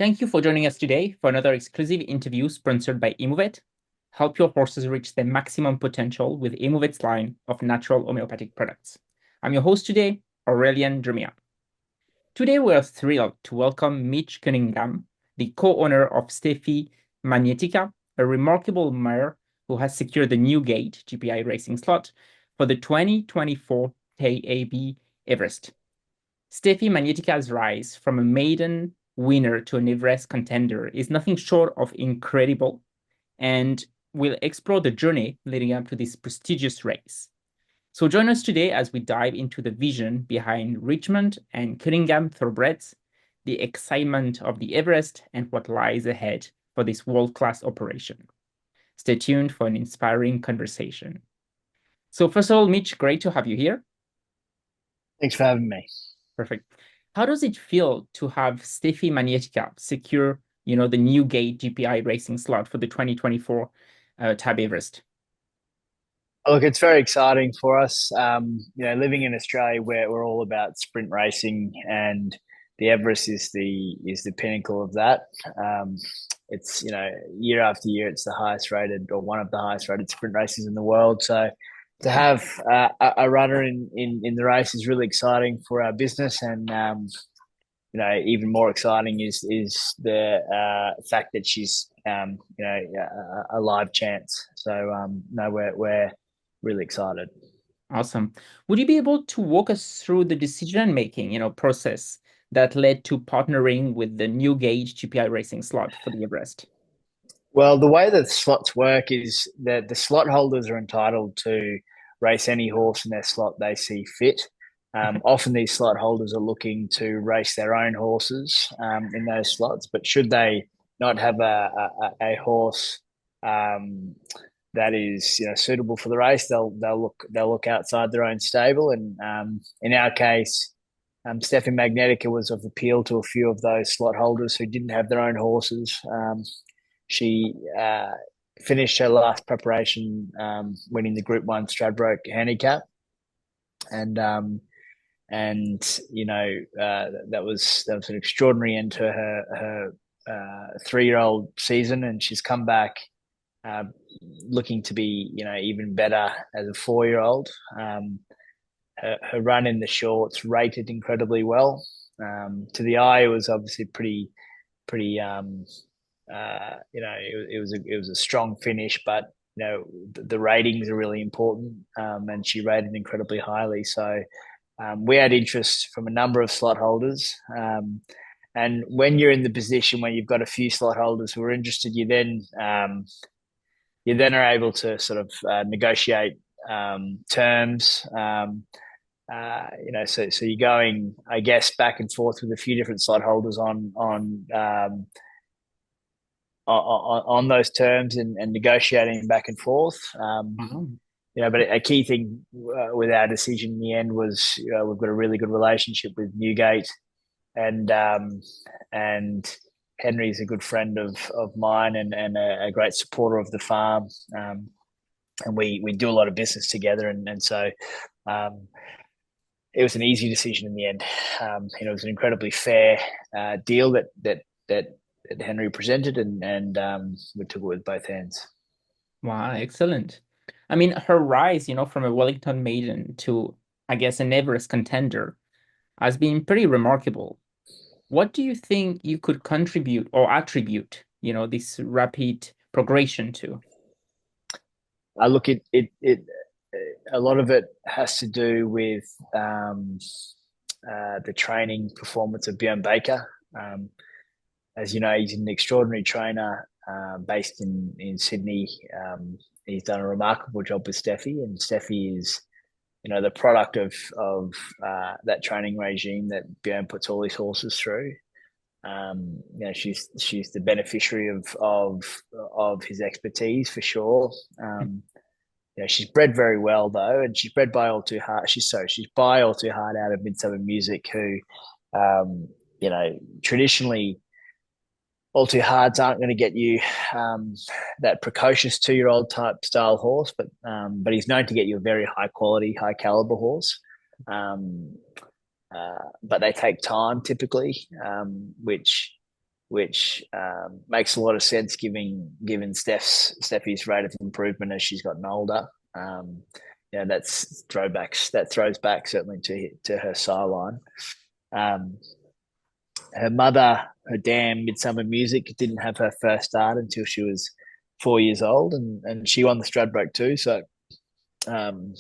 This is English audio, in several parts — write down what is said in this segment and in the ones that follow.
Thank you for joining us today for another exclusive interview sponsored by Imuvet. Help your horses reach their maximum potential with Imuvet's line of natural homeopathic products. I'm your host today, Aurelian Drumia. Today we are thrilled to welcome Mitch Cunningham, the co-owner of Stefi Magnetica, a remarkable mare who has secured the new gate GPI racing slot for the 2024 KAB Everest. Stefi Magnetica's rise from a maiden winner to an Everest contender is nothing short of incredible, and we'll explore the journey leading up to this prestigious race. So join us today as we dive into the vision behind Ridgemont and Cunningham thoroughbreds, the excitement of the Everest, and what lies ahead for this world-class operation. Stay tuned for an inspiring conversation. So first of all, Mitch, great to have you here. Thanks for having me. Perfect. How does it feel to have Stefi Magnetica secure, the new gate GPI racing slot for the 2024 Tab Everest? Look, it's very exciting for us. Living in Australia, where we're all about sprint racing, and the Everest is the pinnacle of that. It's year after year, it's the highest rated or one of the highest rated sprint races in the world. So to have a runner in the race is really exciting for our business, and even more exciting is the fact that she's a live chance. So no, we're really excited. Awesome. Would you be able to walk us through the decision-making, process that led to partnering with the new gauge GPI racing slot for the Everest? Well, the way that slots work is that the slot holders are entitled to race any horse in their slot they see fit. Okay. Often these slot holders are looking to race their own horses in those slots, but should they not have a horse um, that is suitable for the race, they'll look outside their own stable. And in our case, Stefi Magnetica was of appeal to a few of those slot holders who didn't have their own horses. She finished her last preparation winning the Gr.1 Stradbroke handicap, and that was an extraordinary end to her 3-year-old season, and she's come back uh, looking to be even better as a 4-year-old. Her run in the shorts rated incredibly well. To the eye, it was obviously pretty. It was a strong finish, but the ratings are really important, and she rated incredibly highly. So we had interest from a number of slot holders. And when you're in the position where you've got a few slot holders who are interested, you then are able to sort of negotiate terms. So you're going, I guess, back and forth with a few different slot holders on those terms, and negotiating back and forth. Um, But a key thing with our decision in the end was we've got a really good relationship with Newgate, and Henry's a good friend of mine, and a great supporter of the farm. And we do a lot of business together, and so it was an easy decision in the end. It was an incredibly fair deal that Henry presented, and we took it with both hands. wow, excellent. I mean, her rise, from a Wellington maiden to, I guess, an Everest contender has been pretty remarkable. What do you think you could contribute or attribute, this rapid progression to? I look at it. A lot of it has to do with the training performance of Björn Baker. As you know, he's an extraordinary trainer based in Sydney. He's done a remarkable job with Stefi, and Stefi is, the product of that training regime that Björn puts all his horses through. She's the beneficiary of his expertise for sure. She's bred very well though, and she's bred by All Too Hard. She's by All Too Hard out of Midsummer Music, who, traditionally All Too Hards aren't going to get you that precocious 2-year-old type style horse, but he's known to get you a very high quality, high caliber horse. But they take time typically, which which makes a lot of sense given Stefi's rate of improvement as she's gotten older. Yeah, that throws back certainly to her sideline. Um, Her mother, her dam, Midsummer Music, didn't have her first start until she was 4 years old, and she won the Stradbroke too. So um,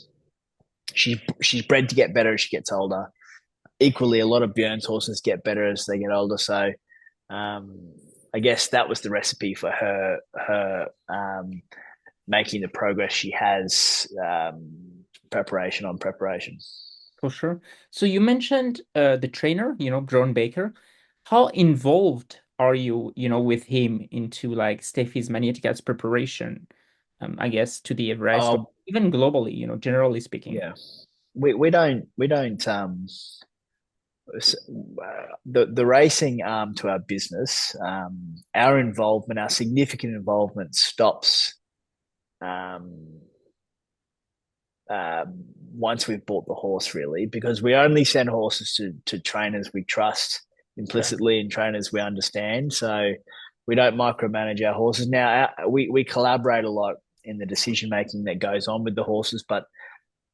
she's bred to get better as she gets older. Equally, a lot of Björn's horses get better as they get older. So I guess that was the recipe for her making the progress she has, preparation on preparation. For sure. So you mentioned the trainer, John Baker. How involved are you, with him into like Stefi's Magnetica's preparation, I guess, to the Everest or Oh even globally, generally speaking? yeah, we don't the racing arm to our business. Our involvement, our significant involvement, stops um, uh, once we've bought the horse, really, because we only send horses to trainers we trust Fair. implicitly and trainers we understand. So we don't micromanage our horses. Now we collaborate a lot in the decision making that goes on with the horses, but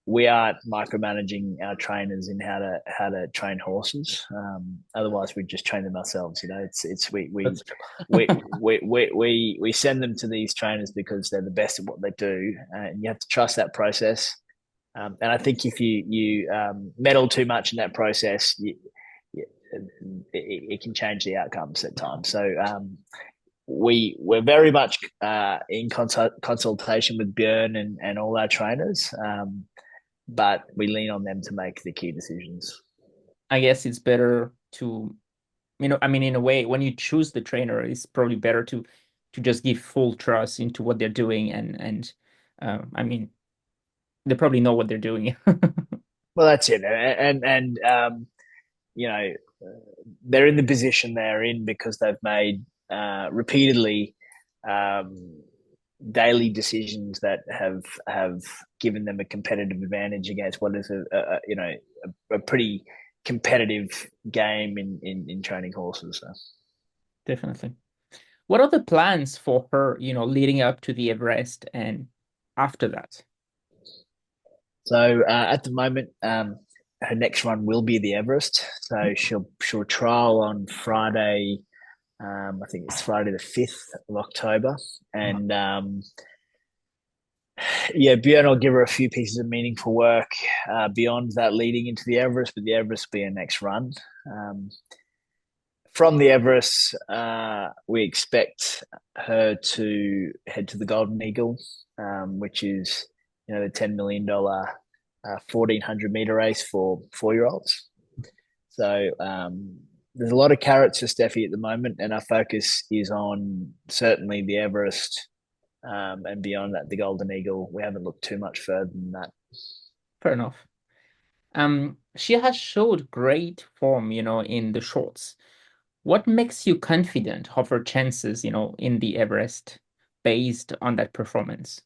we aren't micromanaging our trainers in how to train horses. Otherwise, we just train them ourselves. It's That's we send them to these trainers because they're the best at what they do, and you have to trust that process. And I think if you meddle too much in that process, it can change the outcomes at times. So we're very much in consultation with Björn and all our trainers, but we lean on them to make the key decisions. I guess it's better to, I mean, in a way, when you choose the trainer, it's probably better to just give full trust into what they're doing and I mean, they probably know what they're doing. Well, that's it, and you know they're in the position they're in because they've made repeatedly um, daily decisions that have given them a competitive advantage against what is a pretty competitive game in training horses. So. Definitely. What are the plans for her, leading up to the Everest and after that? So at the moment, her next run will be the Everest. So she'll trial on Friday. I think it's Friday the 5th of October, Wow. and yeah, Björn will give her a few pieces of meaningful work beyond that leading into the Everest, but the Everest will be her next run. Um, from the Everest, we expect her to head to the Golden Eagle, which is the $10 million 1,400 meter race for 4-year-olds. So there's a lot of carrots for Stefi at the moment, and our focus is on certainly the Everest, and beyond that, the Golden Eagle. We haven't looked too much further than that. Fair enough. She has showed great form, in the shorts. What makes you confident of her chances, in the Everest based on that performance?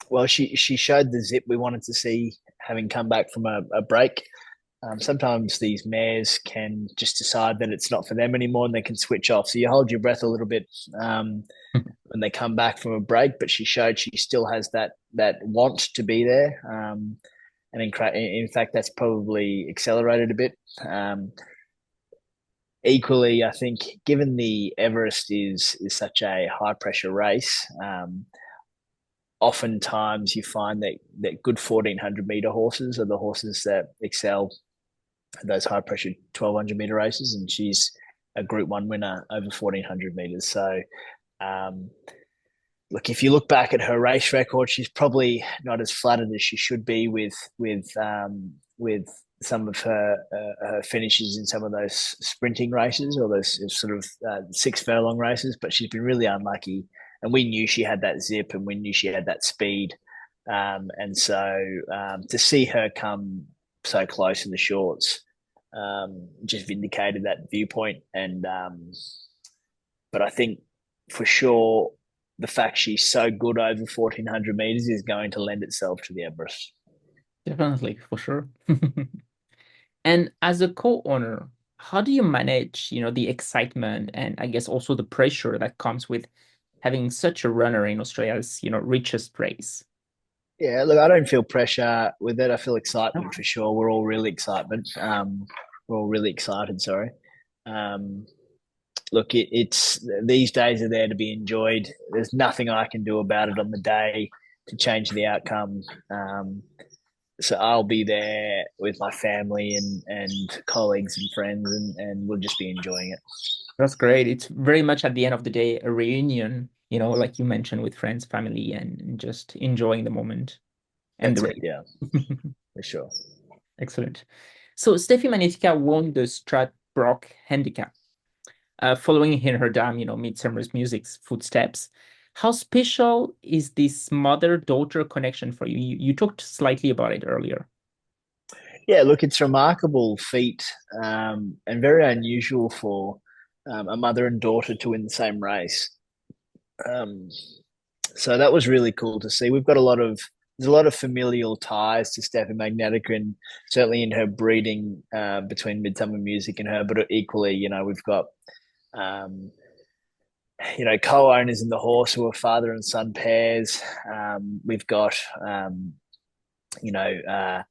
Well, she showed the zip we wanted to see, having come back from a break. Sometimes these mares can just decide that it's not for them anymore and they can switch off. So you hold your breath a little bit when they come back from a break. But she showed she still has that want to be there, and in fact, that's probably accelerated a bit. Equally, I think given the Everest is such a high pressure race, oftentimes you find that good 1,400 meter horses are the horses that excel those high pressure 1,200 meter races, and she's a Group 1 winner over 1,400 meters. So, um, look, if you look back at her race record, she's probably not as flattered as she should be with some of her finishes in some of those sprinting races or those sort of 6 furlong races. But she's been really unlucky, and we knew she had that zip, and we knew she had that speed. And so to see her come so close in the shorts just vindicated that viewpoint. And but I think for sure the fact she's so good over 1,400 meters is going to lend itself to the Everest. Definitely, for sure. And as a co-owner, how do you manage, the excitement and I guess also the pressure that comes with having such a runner in Australia's, richest race? Yeah, look, I don't feel pressure with it. I feel excitement Okay. for sure. We're all really excitement. We're all really excited. Sorry. Um, look, it's these days are there to be enjoyed. There's nothing I can do about it on the day to change the outcome. Um, so I'll be there with my family and colleagues and friends, and we'll just be enjoying it. That's great. It's very much at the end of the day a reunion, like you mentioned, with friends, family, and just enjoying the moment and the That's it. Yeah, race. for sure. Excellent. So Steffi Magnetica won the Stradbroke Handicap, following in her dam, Midsummer's Music's footsteps. How special is this mother-daughter connection for you? You talked slightly about it earlier. Yeah, look, it's a remarkable feat and very unusual for a mother and daughter to win the same race. Um, so that was really cool to see. There's a lot of familial ties to Stefi Magnetica, and certainly in her breeding between Midsummer Music and her. But equally, we've got um, co-owners in the horse who are father and son pairs. We've got you know.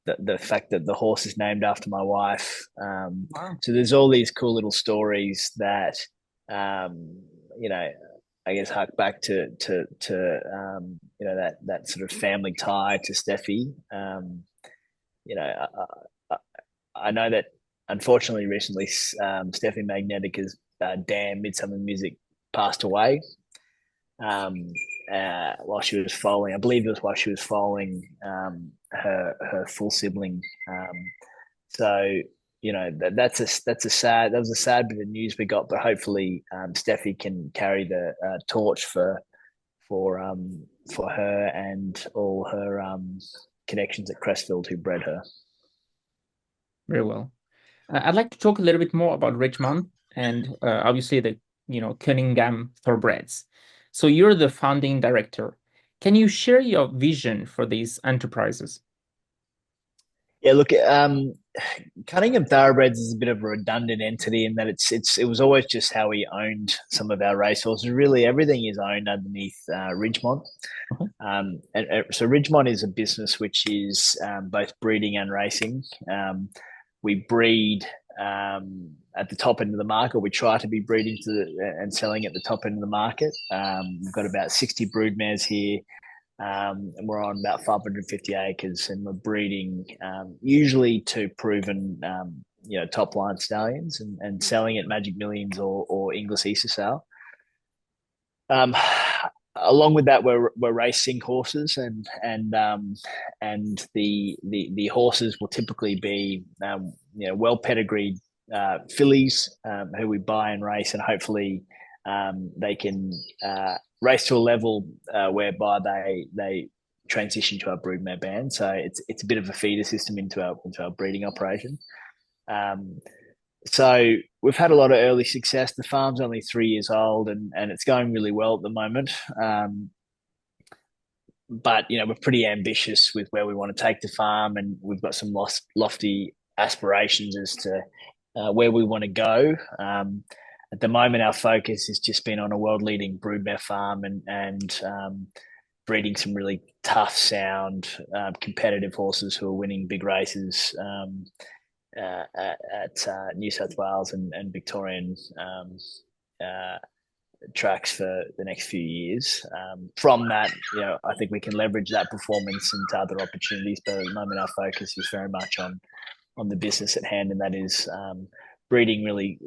The fact that the horse is named after my wife. Wow. So there's all these cool little stories that, um, you know, I guess hark back to that sort of family tie to Steffi. You know, I, I know that unfortunately recently Steffi Magnetica's dam Midsummer Music passed away while she was foaling. I believe it was while she was foaling her full sibling. So that was a sad bit of news we got, but hopefully Steffi can carry the torch for her and all her connections at Crestfield who bred her. Very well. I'd like to talk a little bit more about Ridgemont and obviously the Cunningham thoroughbreds. So you're the founding director. Can you share your vision for these enterprises? Yeah, look, Cunningham Thoroughbreds is a bit of a redundant entity in that it was always just how we owned some of our racehorses. Really, everything is owned underneath Ridgemont. Okay. So Ridgemont is a business which is both breeding and racing. We breed at the top end of the market. We try to be breeding and selling at the top end of the market. We've got about 60 broodmares here, and we're on about 550 acres, and we're breeding usually to proven, top line stallions and selling at Magic Millions or English Easter sale. Um, Along with that, we're racing horses, and the horses will typically be well pedigreed fillies who we buy and race, and hopefully they can race to a level whereby they transition to our broodmare band. So it's a bit of a feeder system into our breeding operation. Um, so we've had a lot of early success. The farm's only 3 years old, and it's going really well at the moment. But we're pretty ambitious with where we want to take the farm, and we've got some lofty aspirations as to where we want to go. At the moment, our focus has just been on a world-leading broodmare farm and breeding some really tough, sound, competitive horses who are winning big races. At New South Wales and Victorian uh, tracks for the next few years. From that, I think we can leverage that performance into other opportunities. But at the moment, our focus is very much on the business at hand, and that is breeding really,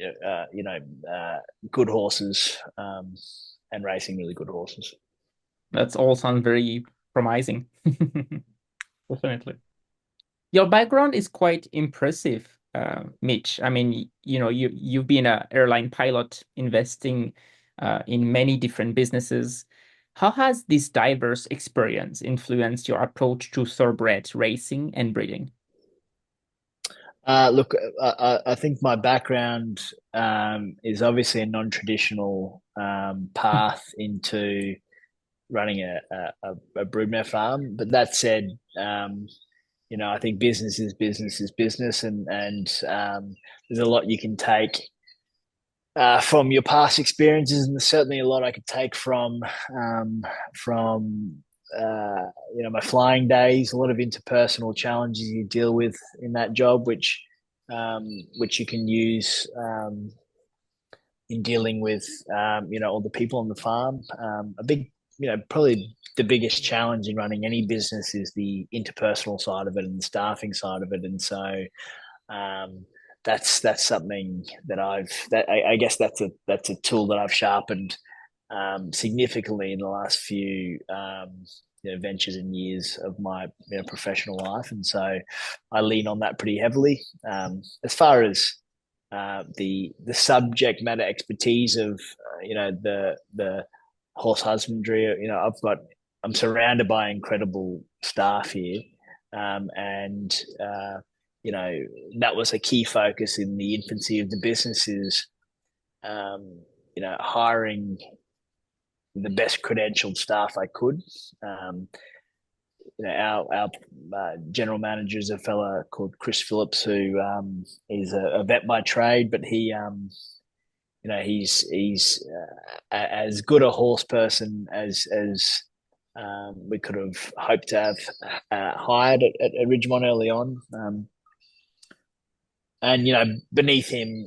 good horses and racing really good horses. That's all sounds very promising. Definitely. Your background is quite impressive, Mitch. I mean, you've been an airline pilot, investing in many different businesses. How has this diverse experience influenced your approach to thoroughbred racing and breeding? Look, I think my background is obviously a non-traditional path into running a broodmare farm. But that said, I think business is business is business, and there's a lot you can take from your past experiences, and there's certainly a lot I could take from my flying days. A lot of interpersonal challenges you deal with in that job, which you can use in dealing with all the people on the farm. A big, probably the biggest challenge in running any business is the interpersonal side of it and the staffing side of it, and so um, that's something that I guess that's a tool that I've sharpened significantly in the last few ventures and years of my professional life, and so I lean on that pretty heavily. As far as the subject matter expertise of the horse husbandry, I'm surrounded by incredible staff here, and that was a key focus in the infancy of the business is hiring the best credentialed staff I could. Our general manager is a fella called Chris Phillips, who is a vet by trade, but he's as good a horse person as we could have hoped to have hired at Ridgemont early on. And beneath him,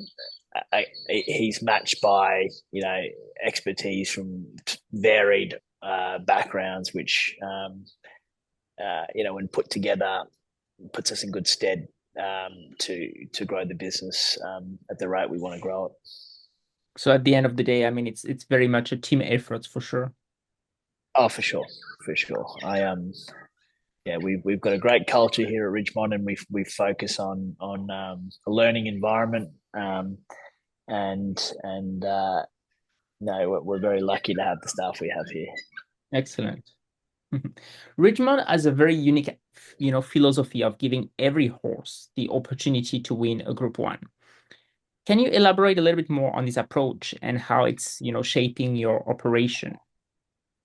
he's matched by expertise from varied backgrounds, which when put together, puts us in good stead to grow the business at the rate we want to grow it. So at the end of the day, I mean, it's very much a team effort for sure. Oh, for sure, for sure. We've got a great culture here at Ridgemont, and we focus on a learning environment, and no, we're very lucky to have the staff we have here. Excellent. Ridgemont has a very unique, philosophy of giving every horse the opportunity to win a Group 1. Can you elaborate a little bit more on this approach and how it's, shaping your operation?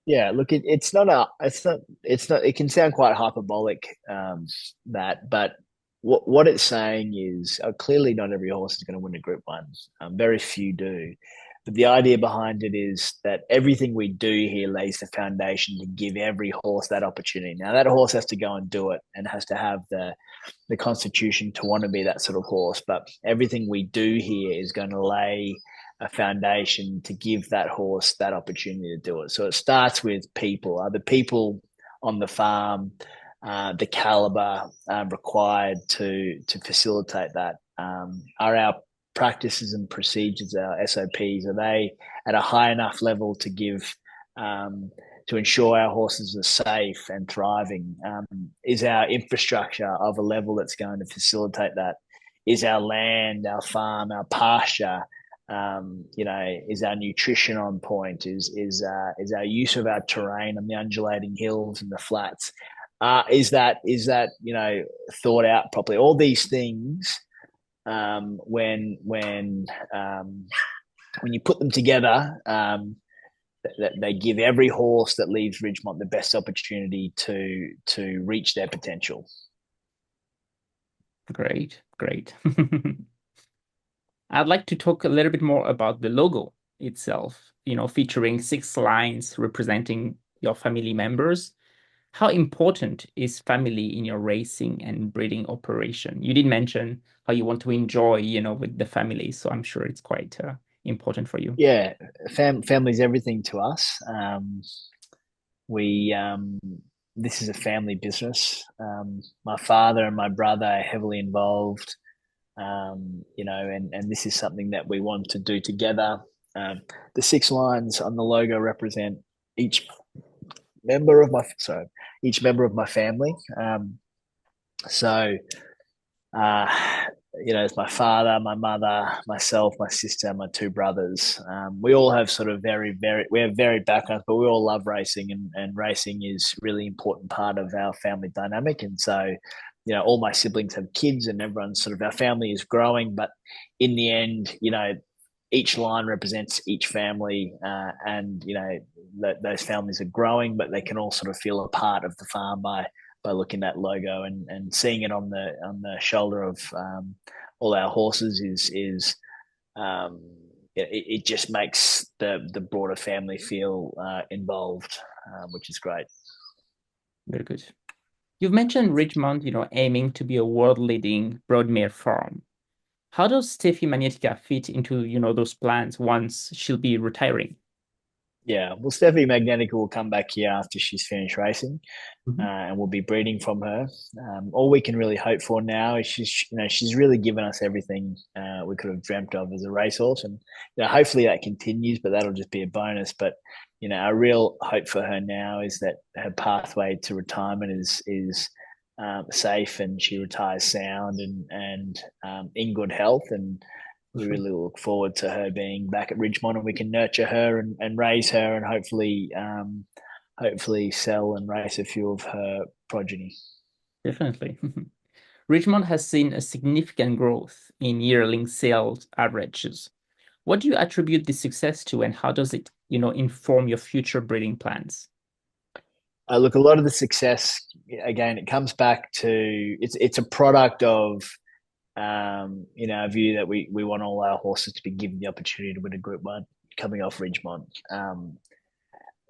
Yeah, look, it's not, it can sound quite hyperbolic, but what it's saying is clearly not every horse is going to win a Group 1. Very few do. But the idea behind it is that everything we do here lays the foundation to give every horse that opportunity. Now, that horse has to go and do it and has to have the constitution to want to be that sort of horse. But everything we do here is going to lay a foundation to give that horse that opportunity to do it. So it starts with people. Are the people on the farm the caliber required to facilitate that? Are our practices and procedures, our SOPs, are they at a high enough level to give to ensure our horses are safe and thriving? Is our infrastructure of a level that's going to facilitate that? Is our land, our farm, our pasture, is our nutrition on point? Is our use of our terrain on the undulating hills and the flats? Is that thought out properly? All these things, when you put them together, they give every horse that leaves Ridgemont the best opportunity to reach their potential. Great. I'd like to talk a little bit more about the logo itself, featuring 6 lines representing your family members. How important is family in your racing and breeding operation? You did mention how you want to enjoy, with the family, so I'm sure it's quite important for you. Yeah, family's everything to us. This is a family business. My father and my brother are heavily involved, and this is something that we want to do together. The 6 lines on the logo represent each member of my family. It's my father, my mother, myself, my sister, my 2 brothers. We all have sort of we have varied backgrounds, but we all love racing, and racing is really important part of our family dynamic. And so, all my siblings have kids, and everyone's sort of, our family is growing, but in the end, each line represents each family, and those families are growing, but they can all sort of feel a part of the farm by by looking at logo and seeing it on the shoulder of all our horses is it just makes the broader family feel involved, which is great. Very good. You've mentioned Ridgemont, aiming to be a world-leading broadmare farm. How does Stefi Magnetica fit into, those plans once she'll be retiring? Yeah, well, Stefi Magnetica will come back here after she's finished racing, Mhm. and we'll be breeding from her. All we can really hope for now is she's really given us everything we could have dreamt of as a racehorse, and hopefully that continues. But that'll just be a bonus. But our real hope for her now is that her pathway to retirement is safe, and she retires sound and in good health. And we Sure. really look forward to her being back at Ridgemont, and we can nurture her and raise her, and hopefully sell and race a few of her progeny. Definitely. Ridgemont has seen a significant growth in yearling sales averages. What do you attribute this success to, and how does it, inform your future breeding plans? Look, a lot of the success, again, it comes back to it's a product of our view that we want all our horses to be given the opportunity to win a Group 1 coming off Ridgemont.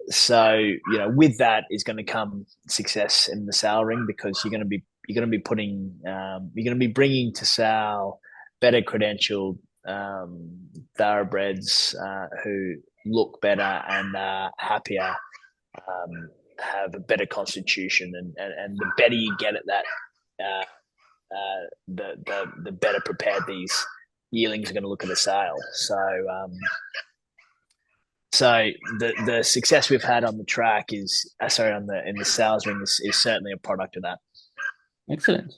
So with that is going to come success in the sale ring, because you're going to be putting you're going to be bringing to sale better credentialed thoroughbreds who look better and are happier, have a better constitution, and the better you get at that, the better prepared these yearlings are going to look at a sale. So the success we've had on the track is in the sales ring is certainly a product of that. Excellent.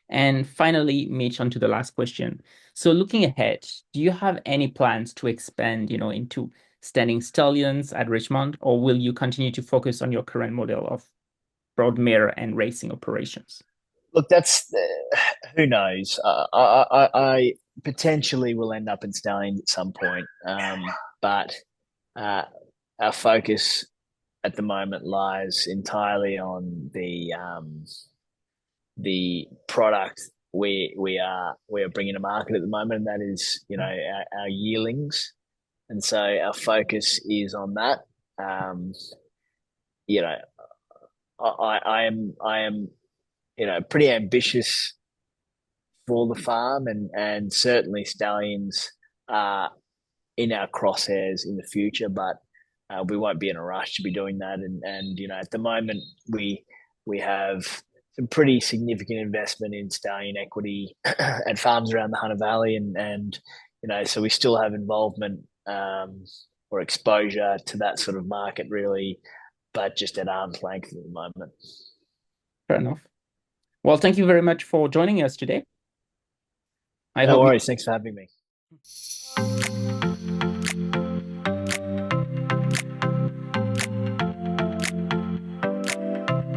And finally, Mitch, on to the last question. So looking ahead, do you have any plans to expand, into standing stallions at Ridgemont, or will you continue to focus on your current model of broadmare and racing operations? Look, that's who knows. I potentially will end up in stallions at some point, but our focus at the moment lies entirely on the product we are bringing to market at the moment, and that is our yearlings, and so our focus is on that. Um, you know, I am pretty ambitious for the farm, and certainly stallions are in our crosshairs in the future, but we won't be in a rush to be doing that. And at the moment we have some pretty significant investment in stallion equity at farms around the Hunter Valley, and so we still have involvement or exposure to that sort of market, really, but just at arm's length at the moment. Fair enough. Well, thank you very much for joining us today. I No hope you worries. Thanks for having me.